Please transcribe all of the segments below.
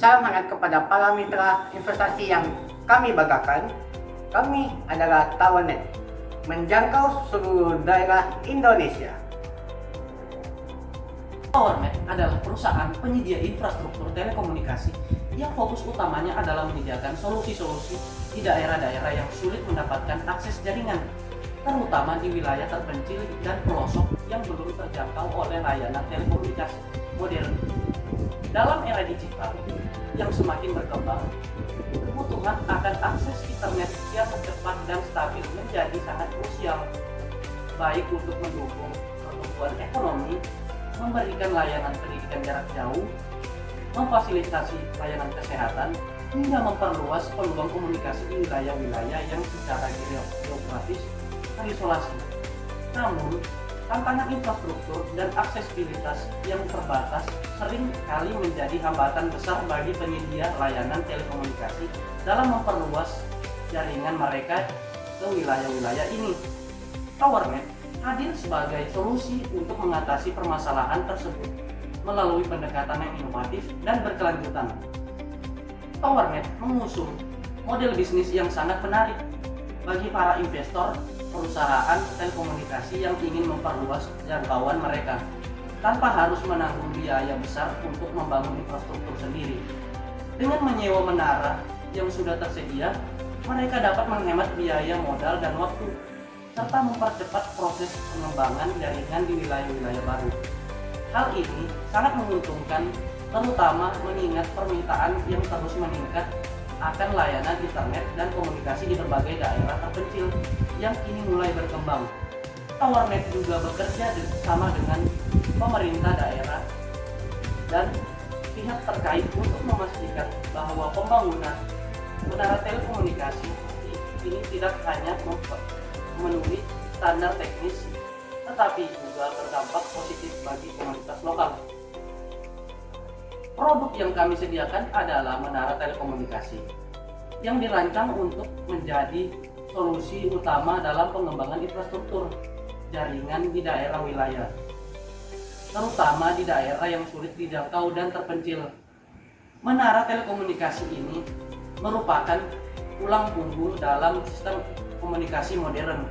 Salam hangat kepada para mitra investasi yang kami banggakan. Kami adalah TowerNet, menjangkau seluruh daerah Indonesia. TowerNet adalah perusahaan penyedia infrastruktur telekomunikasi yang fokus utamanya adalah menyediakan solusi-solusi di daerah-daerah yang sulit mendapatkan akses jaringan, terutama di wilayah terpencil dan pelosok yang belum terjangkau oleh layanan telekomunikasi modern. Dalam era digital yang semakin berkembang, kebutuhan akan akses internet yang cepat dan stabil menjadi sangat krusial, baik untuk mendukung pertumbuhan ekonomi, memberikan layanan pendidikan jarak jauh, memfasilitasi layanan kesehatan, hingga memperluas peluang komunikasi di wilayah-wilayah yang secara geografis terisolasi. Namun, tantangan infrastruktur dan aksesibilitas yang terbatas sering kali menjadi hambatan besar bagi penyedia layanan telekomunikasi dalam memperluas jaringan mereka ke wilayah-wilayah ini. TowerNet hadir sebagai solusi untuk mengatasi permasalahan tersebut melalui pendekatan yang inovatif dan berkelanjutan. TowerNet mengusung model bisnis yang sangat menarik bagi para investor perusahaan telekomunikasi yang ingin memperluas jangkauan mereka tanpa harus menanggung biaya besar untuk membangun infrastruktur sendiri. Dengan menyewa menara yang sudah tersedia, mereka dapat menghemat biaya modal dan waktu, serta mempercepat proses pengembangan jaringan di wilayah-wilayah baru. Hal ini sangat menguntungkan, terutama mengingat permintaan yang terus meningkat akan layanan internet dan komunikasi di berbagai daerah terpencil yang kini mulai berkembang. TowerNet juga bekerja bersama dengan pemerintah daerah dan pihak terkait untuk memastikan bahwa pembangunan menara telekomunikasi ini tidak hanya memenuhi standar teknis, tetapi juga berdampak positif bagi komunitas lokal. Produk yang kami sediakan adalah menara telekomunikasi yang dirancang untuk menjadi solusi utama dalam pengembangan infrastruktur jaringan di daerah wilayah, terutama di daerah yang sulit dijangkau dan terpencil. Menara telekomunikasi ini merupakan tulang punggung dalam sistem komunikasi modern,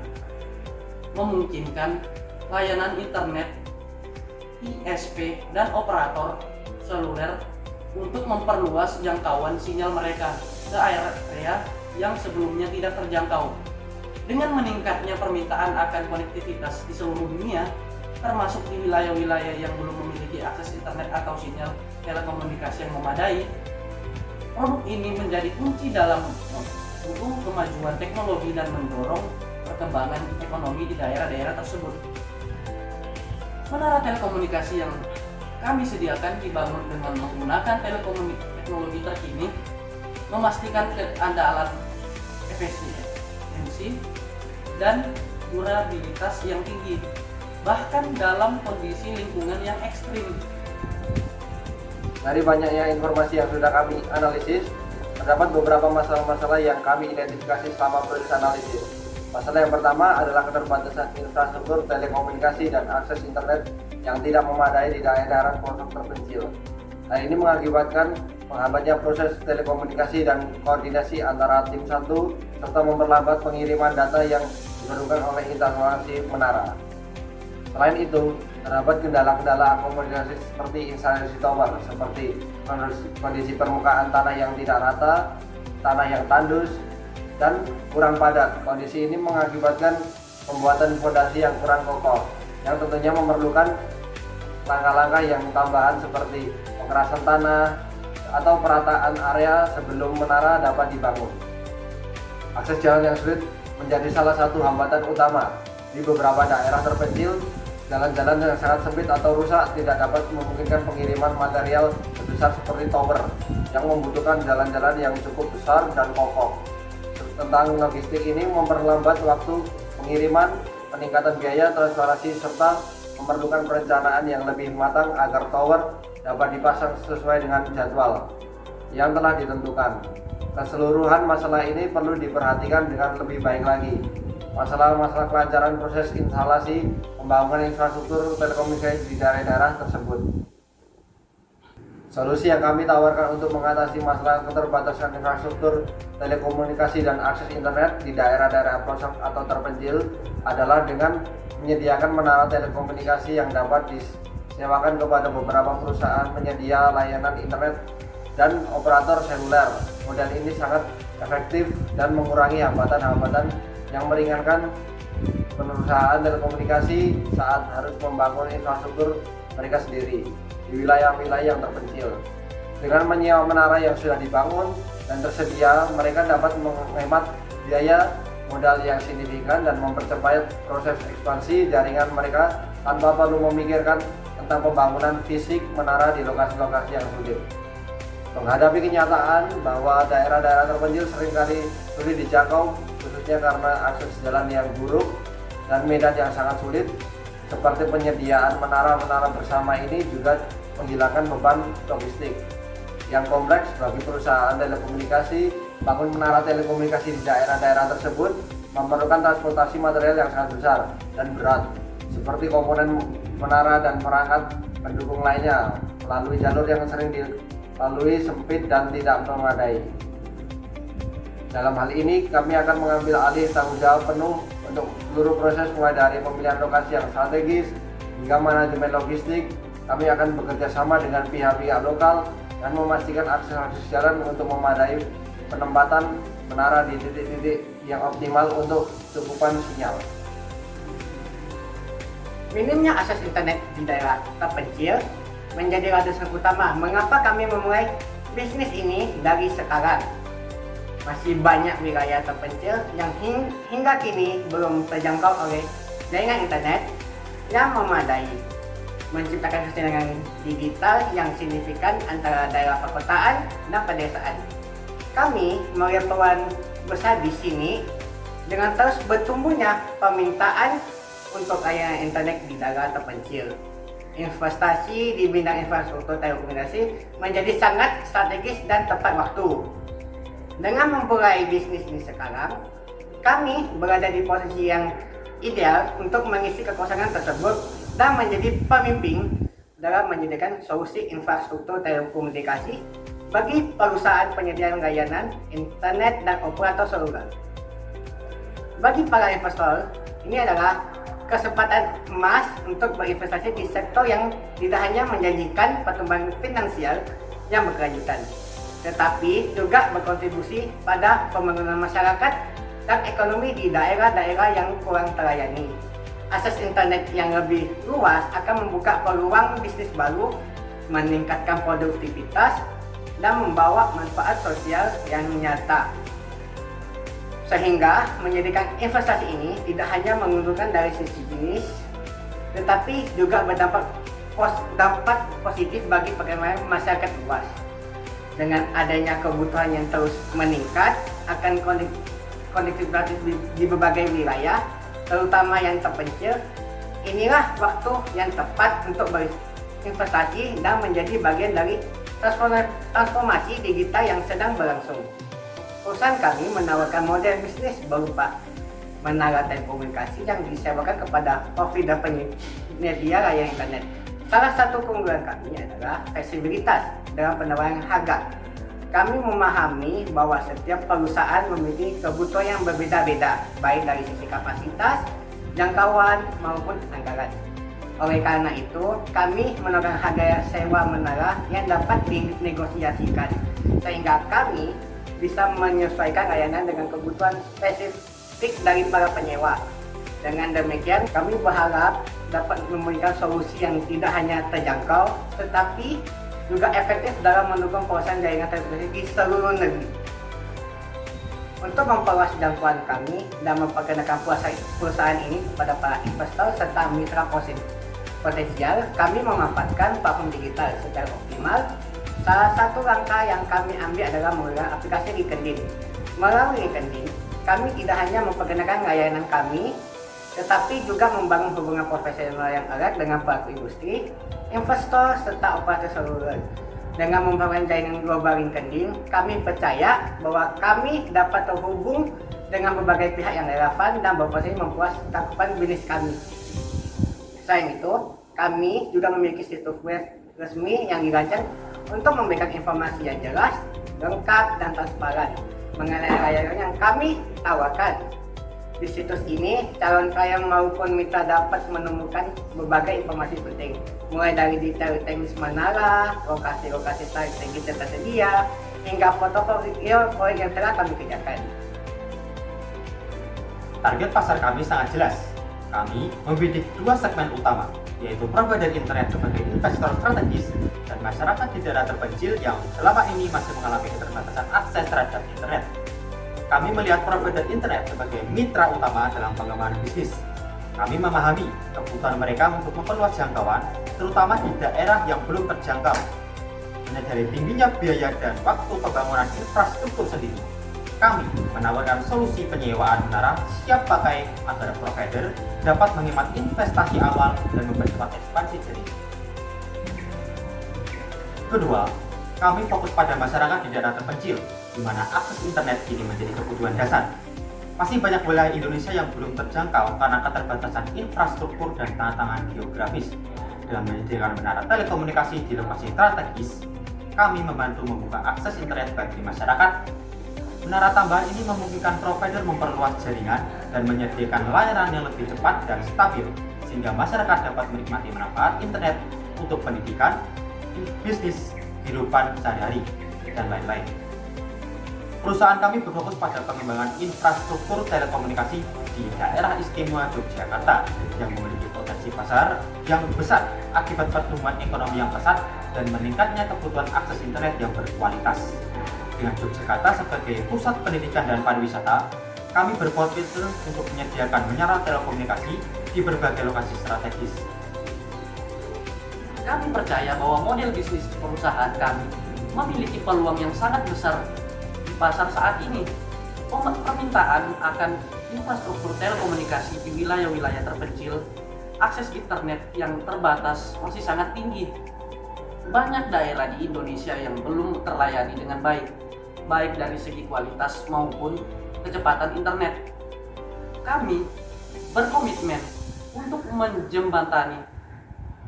memungkinkan layanan internet, ISP, dan operator seluler untuk memperluas jangkauan sinyal mereka ke area yang sebelumnya tidak terjangkau. Dengan meningkatnya permintaan akan konektivitas di seluruh dunia, termasuk di wilayah-wilayah yang belum memiliki akses internet atau sinyal telekomunikasi yang memadai, produk ini menjadi kunci dalam mendukung kemajuan teknologi dan mendorong perkembangan ekonomi di daerah-daerah tersebut. Menara telekomunikasi yang kami sediakan dibangun dengan menggunakan teknologi terkini, memastikan keandalan efisiensi dan durabilitas yang tinggi, bahkan dalam kondisi lingkungan yang ekstrim. Dari banyaknya informasi yang sudah kami analisis, terdapat beberapa masalah-masalah yang kami identifikasi selama proses analisis. Masalah yang pertama adalah keterbatasan infrastruktur telekomunikasi dan akses internet yang tidak memadai di daerah pelosok terpencil. Hal ini mengakibatkan menghambatnya proses telekomunikasi dan koordinasi antara tim satu, serta memperlambat pengiriman data yang diperlukan oleh instalasi menara. Selain itu, terdapat kendala-kendala akomodasi seperti instalasi tower, seperti kondisi permukaan tanah yang tidak rata, tanah yang tandus, dan kurang padat. Kondisi ini mengakibatkan pembuatan fondasi yang kurang kokoh, yang tentunya memerlukan langkah-langkah yang tambahan seperti pengerasan tanah atau perataan area sebelum menara dapat dibangun. Akses jalan yang sulit menjadi salah satu hambatan utama. Di beberapa daerah terpencil, jalan-jalan yang sangat sempit atau rusak tidak dapat memungkinkan pengiriman material sebesar seperti tower yang membutuhkan jalan-jalan yang cukup besar dan kokoh. Tentang logistik ini memperlambat waktu pengiriman, peningkatan biaya transferasi, serta memerlukan perencanaan yang lebih matang agar tower dapat dipasang sesuai dengan jadwal yang telah ditentukan. Keseluruhan masalah ini perlu diperhatikan dengan lebih baik lagi. Masalah-masalah kelancaran proses instalasi pembangunan infrastruktur telekomunikasi di daerah-daerah tersebut. Solusi yang kami tawarkan untuk mengatasi masalah keterbatasan infrastruktur telekomunikasi dan akses internet di daerah-daerah pelosok atau terpencil adalah dengan menyediakan menara telekomunikasi yang dapat disewakan kepada beberapa perusahaan penyedia layanan internet dan operator seluler. Model ini sangat efektif dan mengurangi hambatan-hambatan yang meringankan perusahaan telekomunikasi saat harus membangun infrastruktur mereka sendiri di wilayah-wilayah yang terpencil. Dengan menyewa menara yang sudah dibangun dan tersedia, mereka dapat menghemat biaya modal yang signifikan dan mempercepat proses ekspansi jaringan mereka tanpa perlu memikirkan tentang pembangunan fisik menara di lokasi-lokasi yang sulit. Menghadapi kenyataan bahwa daerah-daerah terpencil seringkali sulit dijangkau, khususnya karena akses jalan yang buruk dan medan yang sangat sulit, seperti penyediaan menara-menara bersama ini juga menghilangkan beban logistik yang kompleks bagi perusahaan telekomunikasi. Bangun menara telekomunikasi di daerah-daerah tersebut memerlukan transportasi material yang sangat besar dan berat, seperti komponen menara dan perangkat pendukung lainnya, melalui jalur yang sering dilalui sempit dan tidak memadai. Dalam hal ini, kami akan mengambil alih tanggung jawab penuh untuk seluruh proses, mulai dari pemilihan lokasi yang strategis hingga manajemen logistik. Kami akan bekerja sama dengan pihak-pihak lokal dan memastikan akses jalan untuk memadai penempatan menara di titik-titik yang optimal untuk cukupan sinyal. Minimnya akses internet di daerah terpencil menjadi alasan utama mengapa kami memulai bisnis ini dari sekarang. Masih banyak wilayah terpencil yang hingga kini belum terjangkau oleh jaringan internet yang memadai. Menciptakan kesenjangan digital yang signifikan antara daerah perkotaan dan pedesaan. Kami melihat peluang besar di sini dengan terus bertumbuhnya permintaan untuk layanan internet di daerah terpencil. Investasi di bidang infrastruktur telekomunikasi menjadi sangat strategis dan tepat waktu. Dengan memulai bisnis ini sekarang, kami berada di posisi yang ideal untuk mengisi kekosongan tersebut dan menjadi pemimpin dalam menyediakan solusi infrastruktur telekomunikasi bagi perusahaan penyedia layanan internet dan operator seluler. Bagi para investor, ini adalah kesempatan emas untuk berinvestasi di sektor yang tidak hanya menjanjikan pertumbuhan finansial yang berkelanjutan, tetapi juga berkontribusi pada pembangunan masyarakat dan ekonomi di daerah-daerah yang kurang terlayani. Akses internet yang lebih luas akan membuka peluang bisnis baru, meningkatkan produktivitas, dan membawa manfaat sosial yang nyata. Sehingga menjadikan investasi ini tidak hanya menguntungkan dari sisi bisnis, tetapi juga berdampak positif bagi perekonomian masyarakat luas. Dengan adanya kebutuhan yang terus meningkat akan konektivitas di berbagai wilayah, terutama yang terpencil, inilah waktu yang tepat untuk berinvestasi dan menjadi bagian dari transformasi digital yang sedang berlangsung. Perusahaan kami menawarkan model bisnis berupa menara telekomunikasi yang disewakan kepada provider penyedia layanan internet. Salah satu keunggulan kami adalah fleksibilitas dalam penawaran harga. Kami memahami bahwa setiap perusahaan memiliki kebutuhan yang berbeda-beda, baik dari sisi kapasitas, jangkauan, maupun anggaran. Oleh karena itu, kami menawarkan harga sewa menara yang dapat dinegosiasikan, sehingga kami bisa menyesuaikan layanan dengan kebutuhan spesifik dari para penyewa. Dengan demikian, kami berharap dapat memberikan solusi yang tidak hanya terjangkau, tetapi juga efektif dalam mendukung perusahaan jaringan telekomunikasi di seluruh negeri. Untuk memperluas jangkauan kami dan memperkenalkan perusahaan ini kepada para investor serta mitra potensial, kami memanfaatkan platform digital secara optimal. Salah satu langkah yang kami ambil adalah menggunakan aplikasi LinkedIn. Melalui LinkedIn, kami tidak hanya memperkenalkan layanan kami, tetapi juga membangun hubungan profesional yang erat dengan pelaku industri, investor, serta operator seluler. Dengan membangun jaringan global LinkedIn, kami percaya bahwa kami dapat terhubung dengan berbagai pihak yang relevan dan berpotensi memperluas cakupan bisnis kami. Selain itu, kami juga memiliki situs web resmi yang dirancang untuk memberikan informasi yang jelas, lengkap, dan transparan mengenai layanan yang kami tawarkan. Di situs ini, calon klien maupun mitra dapat menemukan berbagai informasi penting, mulai dari detail teknis menara, lokasi-lokasi strategis yang tersedia, hingga foto-foto video proyek yang telah kami kerjakan. Target pasar kami sangat jelas. Kami membidik dua segmen utama, yaitu provider internet sebagai investor strategis dan masyarakat di daerah terpencil yang selama ini masih mengalami keterbatasan akses terhadap internet. Kami melihat provider internet sebagai mitra utama dalam pengembangan bisnis. Kami memahami kebutuhan mereka untuk memperluas jangkauan, terutama di daerah yang belum terjangkau. Menyadari tingginya biaya dan waktu pembangunan infrastruktur sendiri, kami menawarkan solusi penyewaan menara siap pakai agar provider dapat menghemat investasi awal dan mempercepat ekspansi jaringan. Kedua, kami fokus pada masyarakat di daerah terpencil, di mana akses internet kini menjadi kebutuhan dasar. Masih banyak wilayah Indonesia yang belum terjangkau karena keterbatasan infrastruktur dan tantangan geografis. Dalam menyediakan menara telekomunikasi di lokasi strategis, kami membantu membuka akses internet bagi masyarakat. Menara tambahan ini memungkinkan provider memperluas jaringan dan menyediakan layanan yang lebih cepat dan stabil, sehingga masyarakat dapat menikmati manfaat internet untuk pendidikan, bisnis, kehidupan sehari-hari, dan lain-lain. Perusahaan kami berfokus pada pengembangan infrastruktur telekomunikasi di daerah istimewa Yogyakarta yang memiliki potensi pasar yang besar akibat pertumbuhan ekonomi yang pesat dan meningkatnya kebutuhan akses internet yang berkualitas. Dengan Yogyakarta sebagai pusat pendidikan dan pariwisata, kami berkomitmen untuk menyediakan menara telekomunikasi di berbagai lokasi strategis. Kami percaya bahwa model bisnis perusahaan kami memiliki peluang yang sangat besar di pasar saat ini. Permintaan akan infrastruktur telekomunikasi di wilayah-wilayah terpencil, akses internet yang terbatas masih sangat tinggi. Banyak daerah di Indonesia yang belum terlayani dengan baik dari segi kualitas maupun kecepatan internet. Kami berkomitmen untuk menjembatani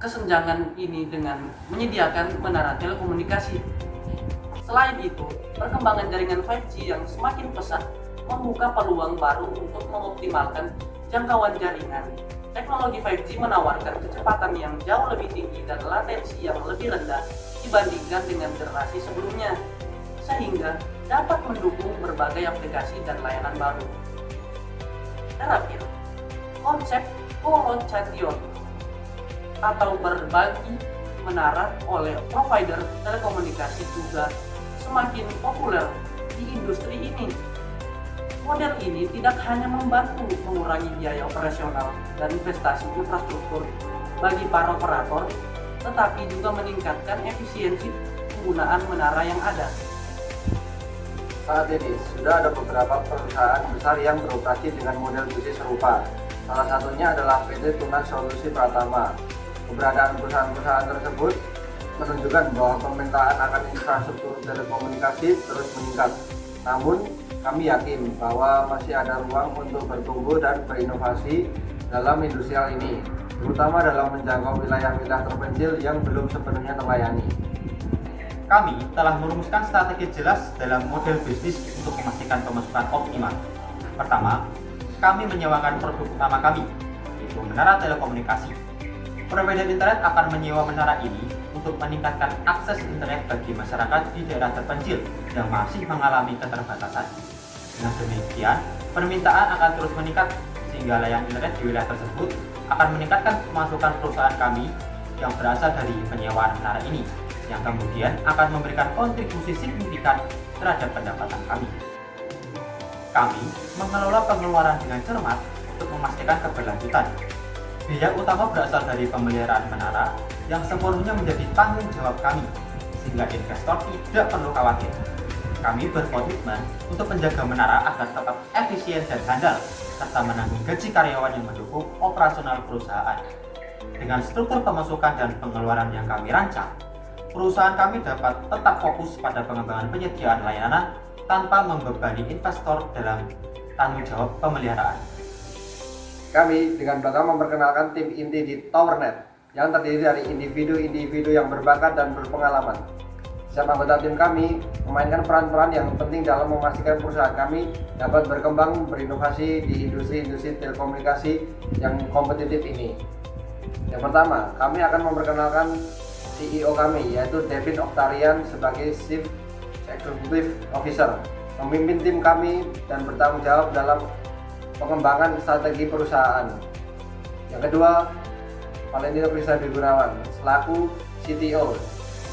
kesenjangan ini dengan menyediakan menara telekomunikasi. Selain itu, perkembangan jaringan 5G yang semakin pesat membuka peluang baru untuk mengoptimalkan jangkauan jaringan. Teknologi 5G menawarkan kecepatan yang jauh lebih tinggi dan latensi yang lebih rendah dibandingkan dengan generasi sebelumnya, sehingga dapat mendukung berbagai aplikasi dan layanan baru. Terakhir, konsep co-location atau berbagi menara oleh provider telekomunikasi juga semakin populer di industri ini. Model ini tidak hanya membantu mengurangi biaya operasional dan investasi infrastruktur bagi para operator, tetapi juga meningkatkan efisiensi penggunaan menara yang ada. Saat ini sudah ada beberapa perusahaan besar yang beroperasi dengan model bisnis serupa. Salah satunya adalah PT Tunas Solusi Pratama. Keberadaan perusahaan-perusahaan tersebut menunjukkan bahwa permintaan akan infrastruktur telekomunikasi terus meningkat. Namun, kami yakin bahwa masih ada ruang untuk bertumbuh dan berinovasi dalam industrial ini, terutama dalam menjangkau wilayah-wilayah terpencil yang belum sepenuhnya terlayani. Kami telah merumuskan strategi jelas dalam model bisnis untuk memastikan pemasukan optimal. Pertama, kami menyewakan produk utama kami, yaitu menara telekomunikasi. Provider internet akan menyewa menara ini untuk meningkatkan akses internet bagi masyarakat di daerah terpencil yang masih mengalami keterbatasan. Dengan demikian, permintaan akan terus meningkat sehingga layanan internet di wilayah tersebut akan meningkatkan pemasukan perusahaan kami yang berasal dari penyewaan menara ini, yang kemudian akan memberikan kontribusi signifikan terhadap pendapatan kami. Kami mengelola pengeluaran dengan cermat untuk memastikan keberlanjutan. Biaya utama berasal dari pemeliharaan menara yang sepenuhnya menjadi tanggung jawab kami, sehingga investor tidak perlu khawatir. Kami berkomitmen untuk menjaga menara agar tetap efisien dan handal, serta menanggung gaji karyawan yang mendukung operasional perusahaan. Dengan struktur pemasukan dan pengeluaran yang kami rancang, perusahaan kami dapat tetap fokus pada pengembangan penyediaan layanan tanpa membebani investor dalam tanggung jawab pemeliharaan. Kami dengan bangga memperkenalkan tim inti di TowerNet yang terdiri dari individu-individu yang berbakat dan berpengalaman. Setiap anggota tim kami memainkan peran-peran yang penting dalam memastikan perusahaan kami dapat berkembang berinovasi di industri telekomunikasi yang kompetitif ini. Yang pertama, kami akan memperkenalkan CEO kami, yaitu Devin Oktarian sebagai Chief Executive Officer, memimpin tim kami dan bertanggung jawab dalam pengembangan strategi perusahaan. Yang kedua, Valentino Krisnadi Gunawan selaku CTO,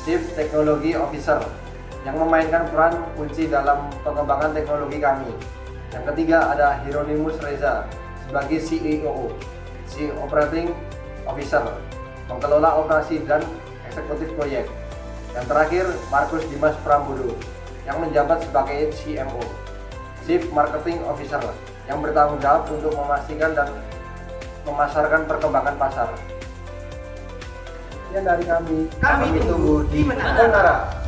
Chief Technology Officer, yang memainkan peran kunci dalam pengembangan teknologi kami. Yang ketiga ada Hieronymus Reza sebagai CEO, Chief Operating Officer, mengelola operasi dan eksekutif proyek. Yang terakhir Markus Dimas Prambodo yang menjabat sebagai CMO, Chief Marketing Officer, yang bertanggung jawab untuk memastikan dan memasarkan perkembangan pasar. Sekian dari kami. Kami tunggu di Menara.